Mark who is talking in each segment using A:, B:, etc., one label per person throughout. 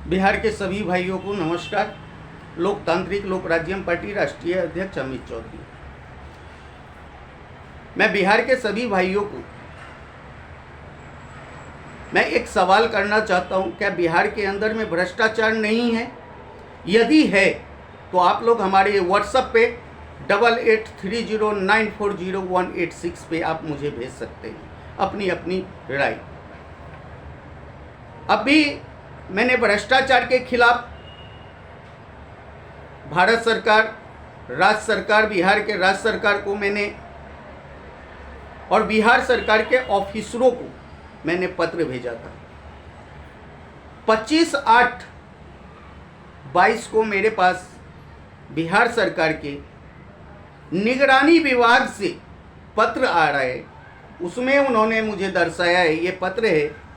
A: बिहार के सभी भाइयों को नमस्कार। लोकतांत्रिक लोक राज्यम पार्टी राष्ट्रीय अध्यक्ष अमित चौधरी। मैं बिहार के सभी भाइयों को एक सवाल करना चाहता हूं, क्या बिहार के अंदर में भ्रष्टाचार नहीं है? यदि है तो आप लोग हमारे व्हाट्सएप पे 8830940186 पे आप मुझे भेज सकते हैं अपनी अपनी राय। अभी मैंने भ्रष्टाचार के खिलाफ भारत सरकार, राज्य सरकार, बिहार के राज्य सरकार को मैंने और बिहार सरकार के ऑफिसरों को मैंने पत्र भेजा था। 25/8/22 को मेरे पास बिहार सरकार के निगरानी विभाग से पत्र आ रहा है। उसमें उन्होंने मुझे दर्शाया है, ये पत्र है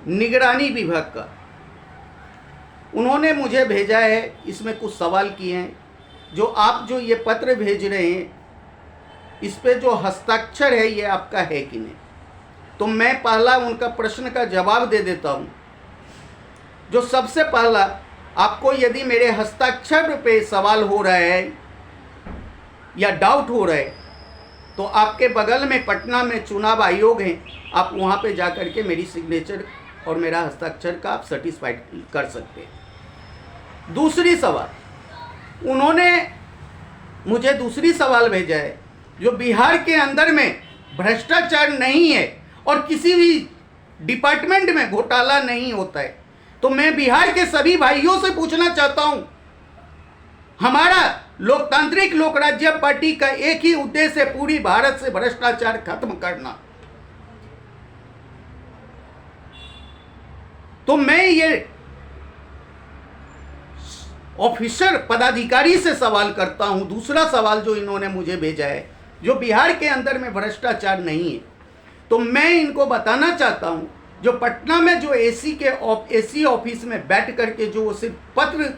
A: निगरानी विभाग का। उन्होंने मुझे भेजा है, इसमें कुछ सवाल किए हैं। जो आप जो ये पत्र भेज रहे हैं, इस पे जो हस्ताक्षर है ये आपका है कि नहीं? तो मैं पहला उनका प्रश्न का जवाब दे देता हूँ। जो सबसे पहला, आपको यदि मेरे हस्ताक्षर पे सवाल हो रहा है या डाउट हो रहा है, तो आपके बगल में पटना में चुनाव आयोग है, आप वहाँ पे जा कर के मेरी सिग्नेचर और मेरा हस्ताक्षर का आप सर्टिफाइड कर सकते हैं। दूसरी सवाल, उन्होंने मुझे दूसरी सवाल भेजा है, जो बिहार के अंदर में भ्रष्टाचार नहीं है और किसी भी डिपार्टमेंट में घोटाला नहीं होता है। तो मैं बिहार के सभी भाइयों से पूछना चाहता हूं, हमारा लोकतांत्रिक लोक राज्य पार्टी का एक ही उद्देश्य है, पूरी भारत से भ्रष्टाचार खत्म करना। तो मैं ये ऑफिसर पदाधिकारी से सवाल करता हूं। दूसरा सवाल जो इन्होंने मुझे भेजा है, जो बिहार के अंदर में भ्रष्टाचार नहीं है, तो मैं इनको बताना चाहता हूं, जो पटना में जो एसी ऑफिस में बैठ करके जो वो सिर्फ पत्र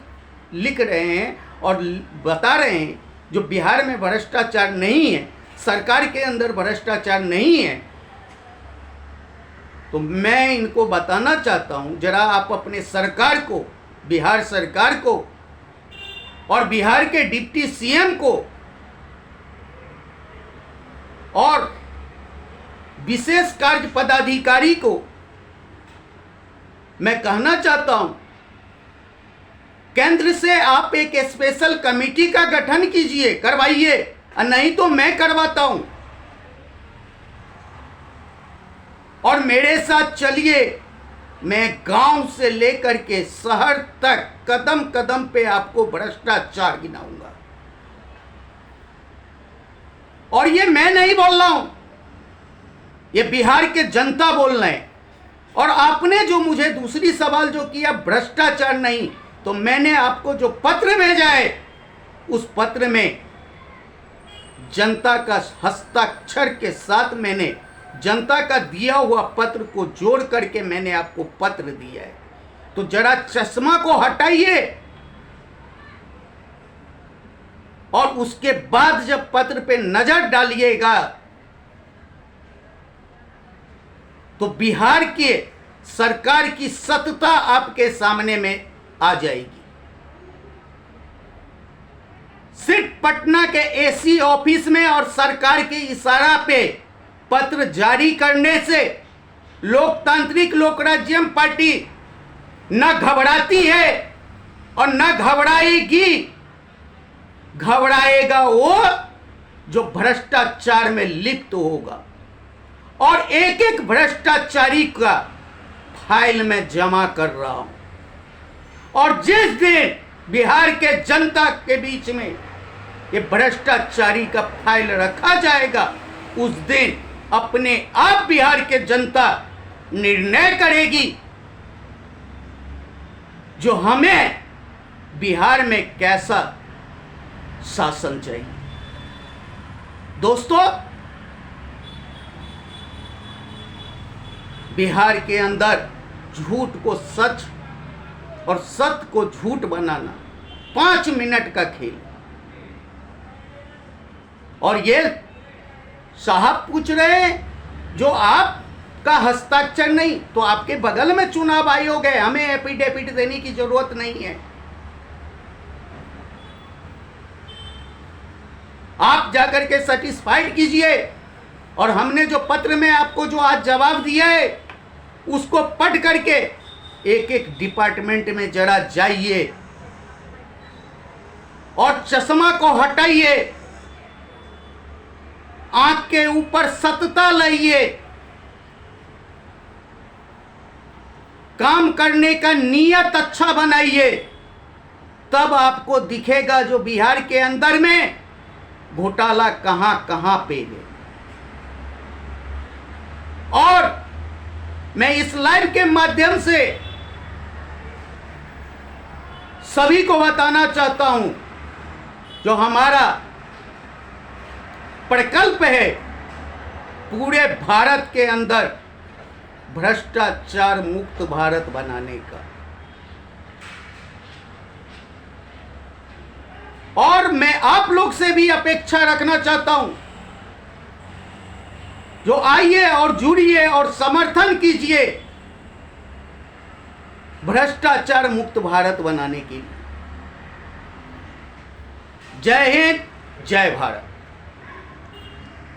A: लिख रहे हैं और बता रहे हैं जो बिहार में भ्रष्टाचार नहीं है, सरकार के अंदर भ्रष्टाचार नहीं है, तो मैं इनको बताना चाहता हूं, जरा आप अपने सरकार को, बिहार सरकार को और बिहार के डिप्टी सीएम को और विशेष कार्य पदाधिकारी को मैं कहना चाहता हूं, केंद्र से आप एक स्पेशल कमेटी का गठन कीजिए, करवाइए, और नहीं तो मैं करवाता हूं। और मेरे साथ चलिए, मैं गांव से लेकर के शहर तक कदम कदम पे आपको भ्रष्टाचार गिनाऊंगा। और ये मैं नहीं बोल रहा हूं, ये बिहार के जनता बोल रहे हैं। और आपने जो मुझे दूसरी सवाल जो किया, भ्रष्टाचार नहीं, तो मैंने आपको जो पत्र भेजा है, उस पत्र में जनता का हस्ताक्षर के साथ मैंने जनता का दिया हुआ पत्र को जोड़ करके मैंने आपको पत्र दिया है। तो जरा चश्मा को हटाइए और उसके बाद जब पत्र पे नजर डालिएगा, तो बिहार के सरकार की सत्ता आपके सामने में आ जाएगी। सिर्फ पटना के एसी ऑफिस में और सरकार के इशारा पे पत्र जारी करने से लोकतांत्रिक लोक राज्यम पार्टी न घबराती है और न घबराएगी। घबराएगा वो जो भ्रष्टाचार में लिप्त होगा और एक एक भ्रष्टाचारी का फाइल में जमा कर रहा हूं। और जिस दिन बिहार के जनता के बीच में ये भ्रष्टाचारी का फाइल रखा जाएगा, उस दिन अपने आप बिहार के जनता निर्णय करेगी जो हमें बिहार में कैसा शासन चाहिए। दोस्तों, बिहार के अंदर झूठ को सच और सत्य को झूठ बनाना 5 मिनट का खेल। और ये साहब पूछ रहे हैं, जो आप का हस्ताक्षर नहीं, तो आपके बगल में चुनाव आयोग है, हमें एफिडेविट देने की जरूरत नहीं है। आप जाकर के सेटिस्फाइड कीजिए, और हमने जो पत्र में आपको जो आज जवाब दिया है उसको पढ़ करके एक एक डिपार्टमेंट में जरा जाइए और चश्मा को हटाइए, आंख के ऊपर सतता लाइए, काम करने का नियत अच्छा बनाइए, तब आपको दिखेगा जो बिहार के अंदर में घोटाला कहां कहां पे है। और मैं इस लाइव के माध्यम से सभी को बताना चाहता हूं, जो हमारा प्रकल्प है पूरे भारत के अंदर भ्रष्टाचार मुक्त भारत बनाने का, और मैं आप लोग से भी अपेक्षा रखना चाहता हूं, जो आइए और जुड़िए और समर्थन कीजिए भ्रष्टाचार मुक्त भारत बनाने के लिए। जय हिंद, जय भारत।